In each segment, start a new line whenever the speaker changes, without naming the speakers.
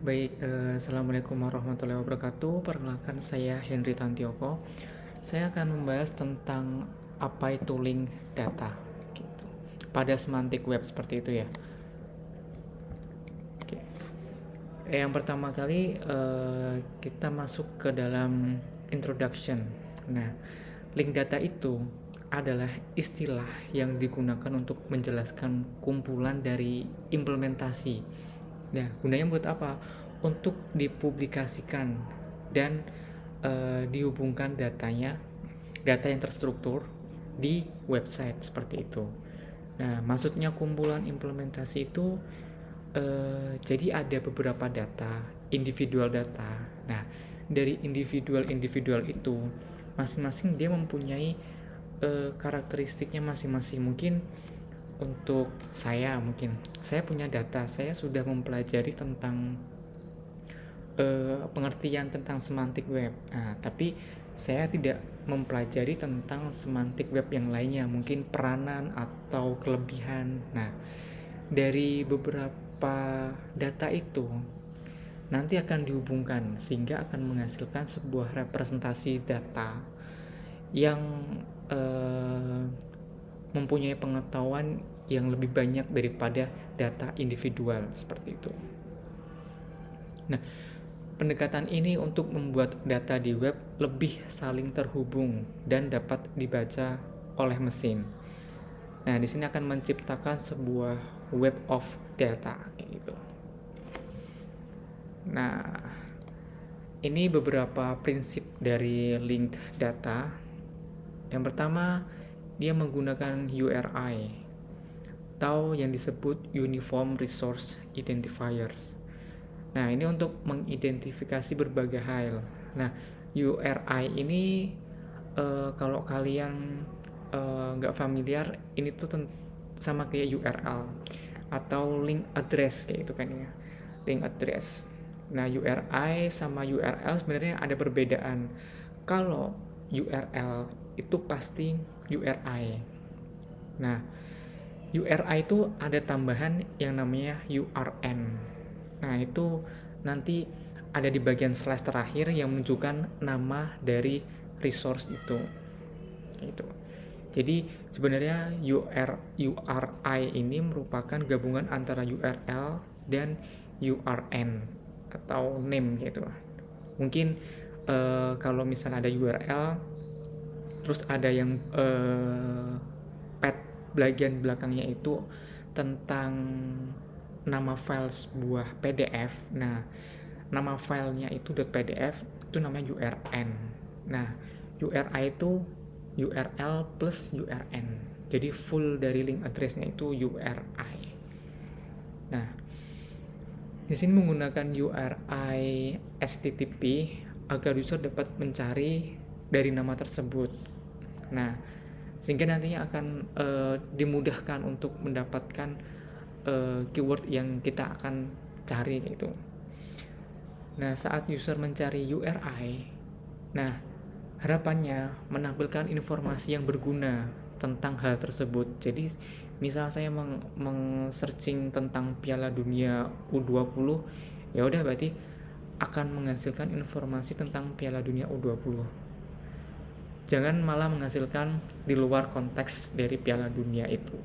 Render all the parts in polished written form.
Assalamualaikum warahmatullahi wabarakatuh. Perkenalkan saya Henry Tantioko. Saya akan membahas tentang apa itu link data, gitu. Pada semantik web seperti itu ya. Oke. Yang pertama kali kita masuk ke dalam introduction. Nah, link data itu adalah istilah yang digunakan untuk menjelaskan kumpulan dari implementasi. Nah, gunanya buat apa? Untuk dipublikasikan dan dihubungkan data yang terstruktur di website seperti itu. Nah, maksudnya kumpulan implementasi itu jadi ada beberapa data, individual data. Nah, dari individual itu masing-masing dia mempunyai karakteristiknya masing-masing. Untuk saya punya data, saya sudah mempelajari tentang pengertian tentang semantik web. Nah, tapi saya tidak mempelajari tentang semantik web yang lainnya, mungkin peranan atau kelebihan. Nah, dari beberapa data itu nanti akan dihubungkan sehingga akan menghasilkan sebuah representasi data yang mempunyai pengetahuan yang lebih banyak daripada data individual seperti itu. Nah, pendekatan ini untuk membuat data di web lebih saling terhubung dan dapat dibaca oleh mesin. Nah, di sini akan menciptakan sebuah web of data kayak gitu. Nah, ini beberapa prinsip dari linked data. Yang pertama, dia menggunakan URI atau yang disebut Uniform Resource Identifiers. Nah, ini untuk mengidentifikasi berbagai hal. Nah, URI ini kalau kalian nggak familiar, ini tuh sama kayak URL atau link address kayak itu kan ya, link address. Nah, URI sama URL sebenarnya ada perbedaan. Kalau URL itu pasti URI. Nah, URI itu ada tambahan yang namanya URN. Nah, itu nanti ada di bagian slash terakhir yang menunjukkan nama dari resource itu. Gitu. Jadi sebenarnya URI ini merupakan gabungan antara URL dan URN atau name gitu. Mungkin kalau misalnya ada URL terus ada yang path bagian belakangnya itu tentang nama file sebuah PDF. Nah, nama filenya itu .pdf itu namanya URN. Nah, URI itu URL plus URN. Jadi full dari link address-nya itu URI. Nah, di sini menggunakan URI HTTP agar user dapat mencari dari nama tersebut. Nah, sehingga nantinya akan dimudahkan untuk mendapatkan keyword yang kita akan cari gitu. Nah, saat user mencari URI, nah harapannya menampilkan informasi yang berguna tentang hal tersebut. Jadi misal saya meng-searching tentang Piala Dunia U20, ya udah berarti akan menghasilkan informasi tentang Piala Dunia U20. Jangan malah menghasilkan di luar konteks dari Piala Dunia itu.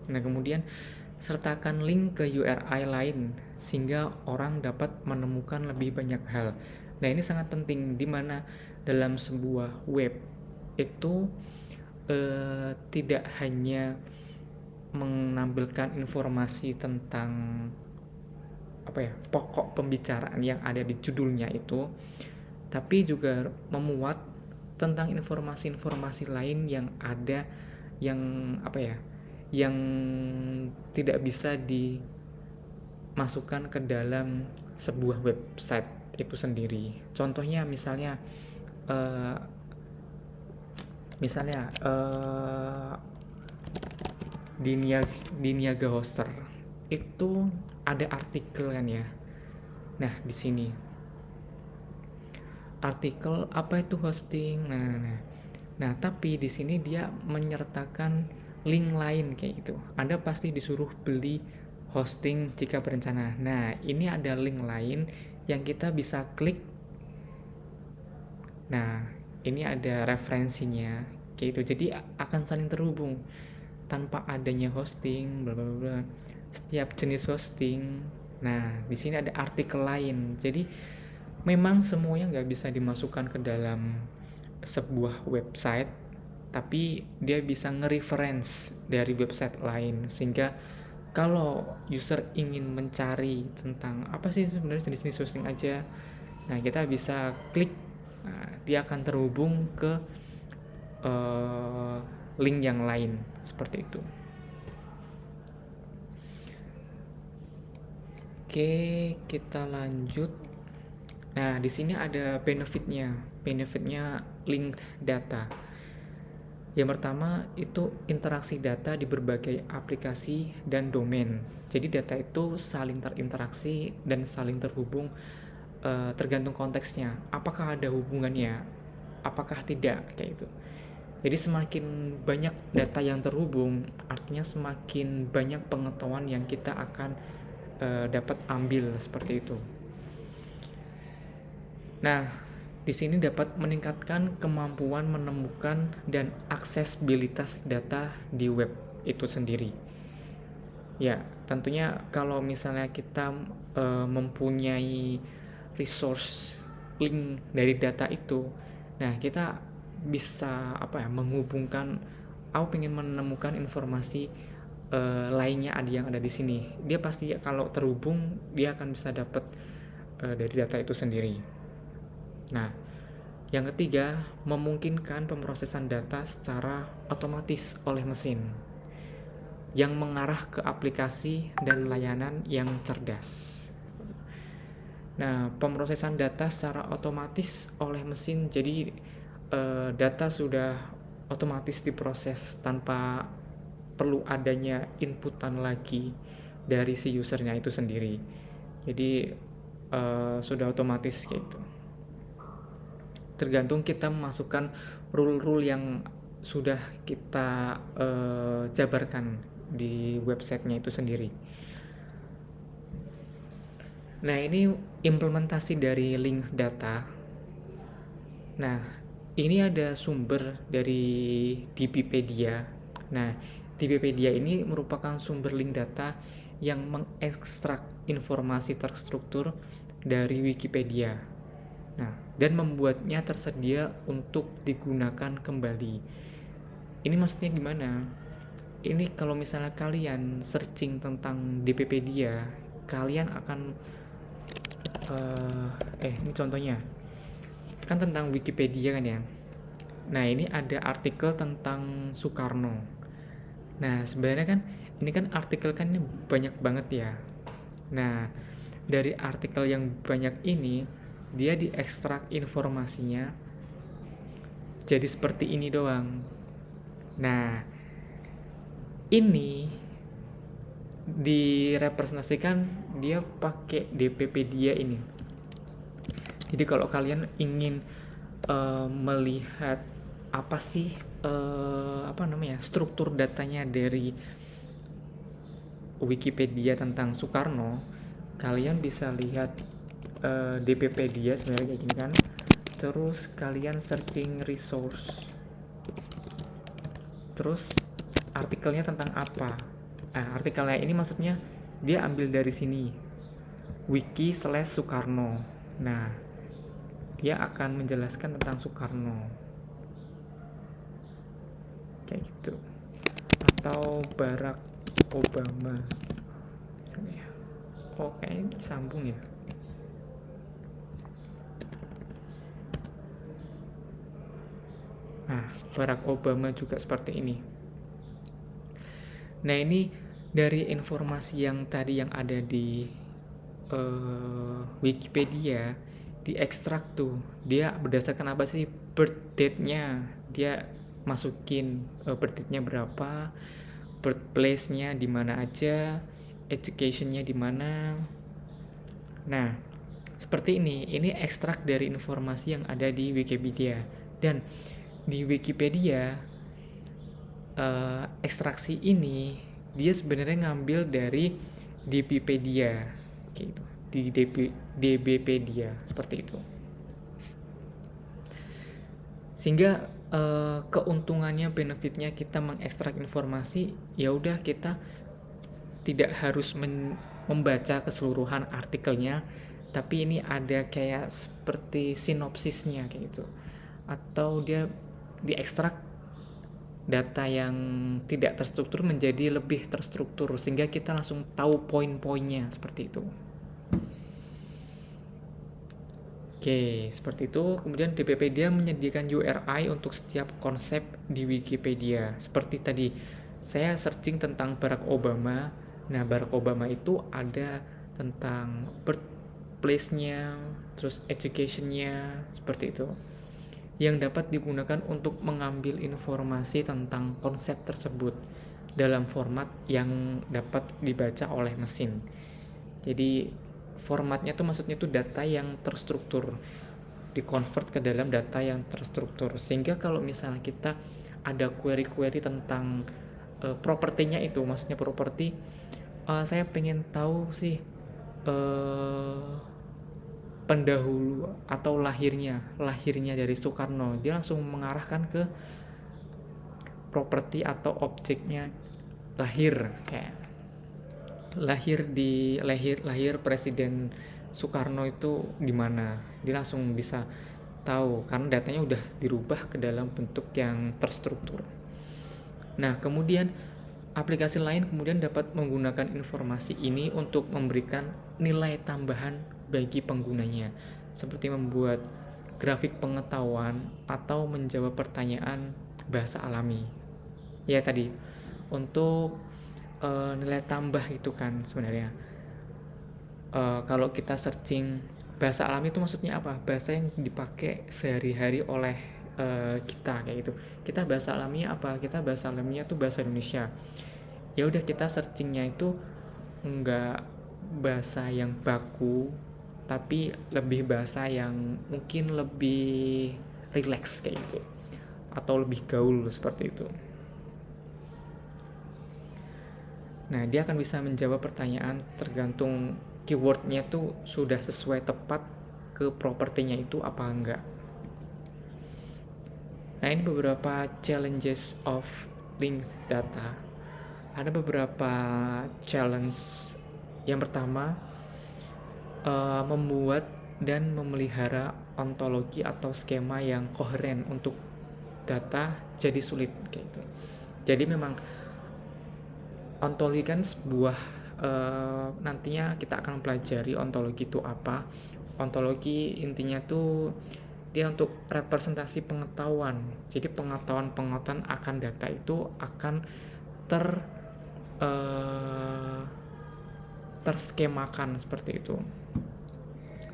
Nah, kemudian sertakan link ke URI lain sehingga orang dapat menemukan lebih banyak hal. Nah, ini sangat penting di mana dalam sebuah web itu tidak hanya menampilkan informasi tentang pokok pembicaraan yang ada di judulnya itu, tapi juga memuat tentang informasi-informasi lain yang ada yang tidak bisa dimasukkan ke dalam sebuah website itu sendiri. Contohnya misalnya di Niaga Hoster itu ada artikel kan ya. Nah, di sini artikel apa itu hosting. Nah, tapi di sini dia menyertakan link lain kayak gitu. Anda pasti disuruh beli hosting jika berencana. Nah, ini ada link lain yang kita bisa klik. Nah, ini ada referensinya kayak gitu. Jadi akan saling terhubung tanpa adanya hosting, bla bla bla. Setiap jenis hosting. Nah, di sini ada artikel lain. Jadi memang semuanya nggak bisa dimasukkan ke dalam sebuah website, tapi dia bisa nge-reference dari website lain, sehingga kalau user ingin mencari tentang apa sih sebenarnya jenis-jenis hosting aja, nah kita bisa klik, nah, dia akan terhubung ke link yang lain seperti itu. Oke, kita lanjut. Nah, di sini ada benefitnya. Benefitnya linked data. Yang pertama itu interaksi data di berbagai aplikasi dan domain. Jadi data itu saling terinteraksi dan saling terhubung, tergantung konteksnya. Apakah ada hubungannya? Apakah tidak? Kayak itu. Jadi semakin banyak data yang terhubung, artinya semakin banyak pengetahuan yang kita akan dapat ambil seperti itu. Nah, di sini dapat meningkatkan kemampuan menemukan dan aksesibilitas data di web itu sendiri. Ya, tentunya kalau misalnya kita mempunyai resource link dari data itu, nah kita bisa menghubungkan. Aku pengen menemukan informasi lainnya yang ada di sini. Dia pasti kalau terhubung dia akan bisa dapat dari data itu sendiri. Nah, yang ketiga, memungkinkan pemrosesan data secara otomatis oleh mesin yang mengarah ke aplikasi dan layanan yang cerdas. Nah, pemrosesan data secara otomatis oleh mesin, jadi data sudah otomatis diproses tanpa perlu adanya inputan lagi dari si usernya itu sendiri. Jadi sudah otomatis gitu. Tergantung kita memasukkan rule-rule yang sudah kita jabarkan di websitenya itu sendiri. Nah, ini implementasi dari link data. Nah, ini ada sumber dari DBpedia. Nah, DBpedia ini merupakan sumber link data yang mengekstrak informasi terstruktur dari Wikipedia. Nah, dan membuatnya tersedia untuk digunakan kembali. Ini maksudnya gimana? Ini kalau misalnya kalian searching tentang DBpedia, kalian akan ini contohnya kan tentang Wikipedia kan ya. Nah, ini ada artikel tentang Soekarno. Nah, sebenarnya kan ini kan artikel kan banyak banget ya. Nah, dari artikel yang banyak ini dia diekstrak informasinya jadi seperti ini doang. Nah, ini direpresentasikan dia pakai DBpedia ini. Jadi kalau kalian ingin melihat apa sih struktur datanya dari Wikipedia tentang Soekarno, kalian bisa lihat DBpedia sebenarnya kayak gini kan. Terus kalian searching resource, terus artikelnya tentang apa. Nah, artikelnya ini maksudnya dia ambil dari sini, wiki/Soekarno. Nah, dia akan menjelaskan tentang Soekarno kayak gitu, atau Barack Obama misalnya. Kayaknya disambung ya. Nah, Barack Obama juga seperti ini. Nah, ini dari informasi yang tadi yang ada di Wikipedia diekstrak tuh. Dia berdasarkan apa sih birth date-nya, dia masukin birth date-nya berapa, birthplace-nya di mana aja, education-nya di mana. Nah, seperti ini ekstrak dari informasi yang ada di Wikipedia. Dan di Wikipedia ekstraksi ini dia sebenarnya ngambil dari DBpedia gitu, di DBpedia seperti itu. Sehingga keuntungannya, benefitnya kita mengekstrak informasi, ya udah kita tidak harus membaca keseluruhan artikelnya, tapi ini ada kayak seperti sinopsisnya kayak gitu, atau dia diekstrak data yang tidak terstruktur menjadi lebih terstruktur sehingga kita langsung tahu poin-poinnya seperti itu. Oke, seperti itu. Kemudian DBpedia menyediakan URI untuk setiap konsep di Wikipedia. Seperti tadi, saya searching tentang Barack Obama. Nah, Barack Obama itu ada tentang birthplace-nya, terus education-nya, seperti itu. Yang dapat digunakan untuk mengambil informasi tentang konsep tersebut dalam format yang dapat dibaca oleh mesin. Jadi formatnya tuh maksudnya tuh data yang terstruktur, dikonvert ke dalam data yang terstruktur, sehingga kalau misalnya kita ada query-query tentang propertinya itu, maksudnya properti, saya pengen tahu sih pendahulu atau lahirnya dari Soekarno, dia langsung mengarahkan ke properti atau objeknya lahir, kayak lahir Presiden Soekarno itu di mana, dia langsung bisa tahu karena datanya udah dirubah ke dalam bentuk yang terstruktur. Nah, kemudian aplikasi lain kemudian dapat menggunakan informasi ini untuk memberikan nilai tambahan bagi penggunanya, seperti membuat grafik pengetahuan atau menjawab pertanyaan bahasa alami. Ya tadi, untuk nilai tambah itu kan sebenarnya kalau kita searching bahasa alami itu maksudnya apa? Bahasa yang dipakai sehari-hari oleh kita kayak gitu. Kita bahasa alaminya apa? Kita bahasa alaminya tuh bahasa Indonesia. Ya udah, kita searchingnya itu enggak bahasa yang baku, tapi lebih bahasa yang mungkin lebih relax kayak gitu, atau lebih gaul seperti itu. Nah, dia akan bisa menjawab pertanyaan tergantung keywordnya tuh sudah sesuai tepat ke propertinya itu apa enggak. Nah, ini beberapa challenges of linked data. Ada beberapa challenge. Yang pertama, membuat dan memelihara ontologi atau skema yang koheren untuk data jadi sulit kayak gitu. Jadi memang ontologi kan sebuah nantinya kita akan pelajari ontologi itu apa. Ontologi intinya tuh dia untuk representasi pengetahuan. Jadi pengetahuan akan data itu akan terskemakan seperti itu.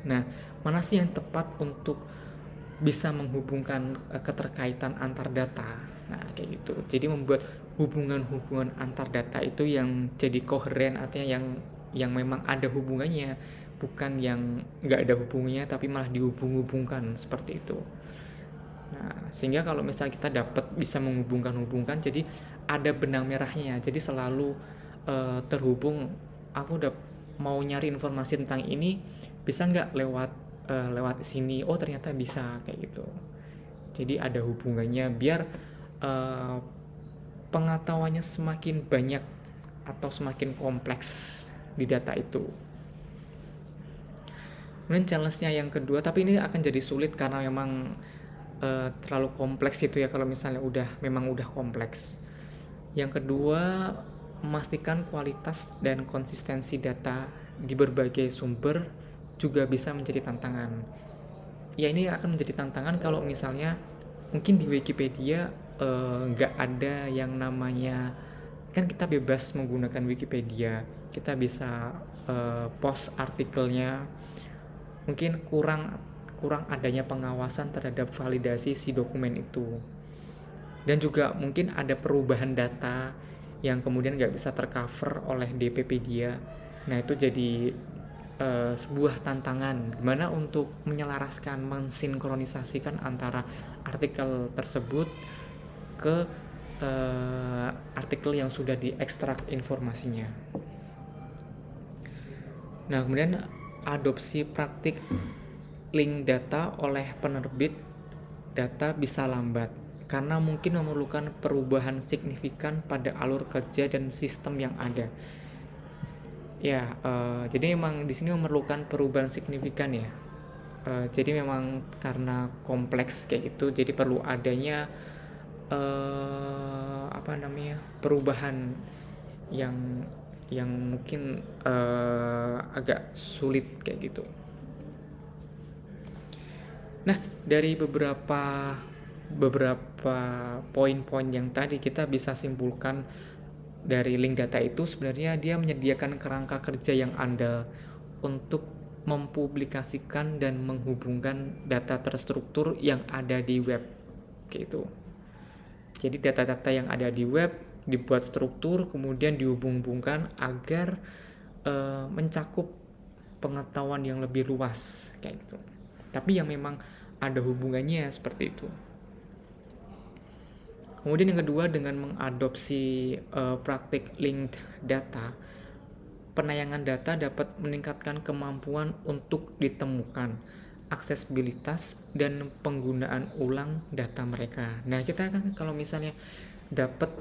Nah, mana sih yang tepat untuk bisa menghubungkan keterkaitan antar data? Nah, kayak gitu. Jadi membuat hubungan-hubungan antar data itu yang jadi koheren, artinya yang memang ada hubungannya, bukan yang nggak ada hubungannya tapi malah dihubung-hubungkan seperti itu. Nah, sehingga kalau misalnya kita dapat bisa menghubungkan, jadi ada benang merahnya, jadi selalu terhubung. Aku udah mau nyari informasi tentang ini, bisa nggak lewat sini? Oh, ternyata bisa kayak gitu. Jadi ada hubungannya biar pengetahuannya semakin banyak atau semakin kompleks di data itu. Kemudian challenge-nya yang kedua, tapi ini akan jadi sulit karena memang terlalu kompleks itu ya kalau misalnya memang udah kompleks. Yang kedua, memastikan kualitas dan konsistensi data di berbagai sumber juga bisa menjadi tantangan. Ya, ini akan menjadi tantangan kalau misalnya mungkin di Wikipedia nggak ada yang namanya, kan kita bebas menggunakan Wikipedia, kita bisa post artikelnya, mungkin kurang adanya pengawasan terhadap validasi si dokumen itu, dan juga mungkin ada perubahan data yang kemudian nggak bisa tercover oleh DBpedia. Nah, itu jadi sebuah tantangan gimana untuk menyelaraskan, mensinkronisasikan antara artikel tersebut ke artikel yang sudah diekstrak informasinya. Nah, kemudian adopsi praktik link data oleh penerbit data bisa lambat karena mungkin memerlukan perubahan signifikan pada alur kerja dan sistem yang ada. Ya, jadi memang di sini memerlukan perubahan signifikan ya. Jadi memang karena kompleks kayak gitu, jadi perlu adanya apa namanya, perubahan yang mungkin agak sulit kayak gitu. Nah, dari beberapa poin-poin yang tadi kita bisa simpulkan dari link data itu sebenarnya dia menyediakan kerangka kerja yang andal untuk mempublikasikan dan menghubungkan data terstruktur yang ada di web gitu. Jadi data-data yang ada di web dibuat struktur kemudian dihubung-hubungkan agar mencakup pengetahuan yang lebih luas kayak gitu. Tapi yang memang ada hubungannya seperti itu. Kemudian yang kedua, dengan mengadopsi praktik linked data, penayangan data dapat meningkatkan kemampuan untuk ditemukan, aksesibilitas, dan penggunaan ulang data mereka. Nah, kita kan kalau misalnya dapat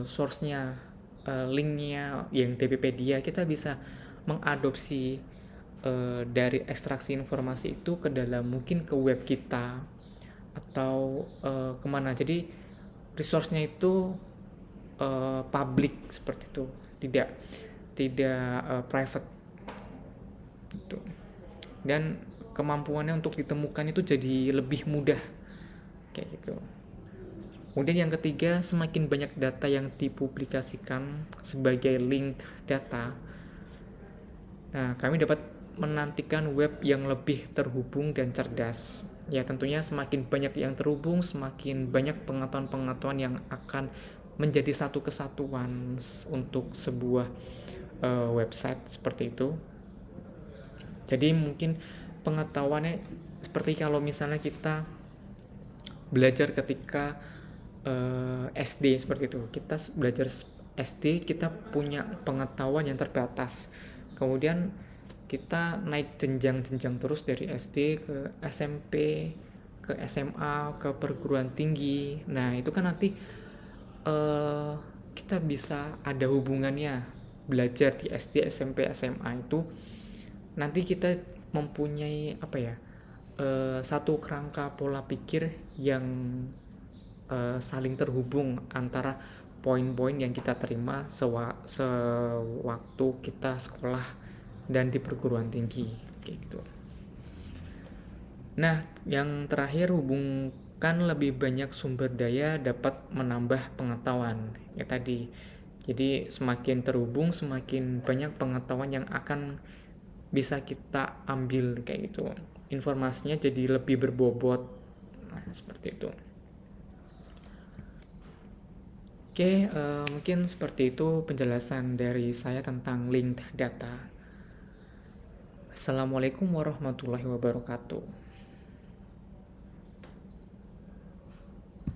source-nya, link-nya yang DBpedia, kita bisa mengadopsi dari ekstraksi informasi itu ke dalam mungkin ke web kita atau kemana. Jadi resource-nya itu public seperti itu, tidak private gitu. Dan kemampuannya untuk ditemukan itu jadi lebih mudah kayak gitu. Kemudian yang ketiga, semakin banyak data yang dipublikasikan sebagai link data, nah kami dapat menantikan web yang lebih terhubung dan cerdas. Ya tentunya semakin banyak yang terhubung, semakin banyak pengetahuan-pengetahuan yang akan menjadi satu kesatuan untuk sebuah website seperti itu. Jadi mungkin pengetahuannya seperti kalau misalnya kita belajar ketika SD seperti itu. Kita belajar SD, kita punya pengetahuan yang terbatas. Kemudian kita naik jenjang-jenjang terus dari SD ke SMP, ke SMA, ke perguruan tinggi. Nah, itu kan nanti kita bisa ada hubungannya. Belajar di SD, SMP, SMA itu nanti kita mempunyai apa ya? Satu kerangka pola pikir yang saling terhubung antara poin-poin yang kita terima sewaktu kita sekolah dan di perguruan tinggi kayak gitu. Nah, yang terakhir, hubungkan lebih banyak sumber daya dapat menambah pengetahuan. Ya tadi. Jadi semakin terhubung, semakin banyak pengetahuan yang akan bisa kita ambil kayak gitu. Informasinya jadi lebih berbobot. Nah, seperti itu. Oke, mungkin seperti itu penjelasan dari saya tentang linked data. Assalamualaikum warahmatullahi wabarakatuh.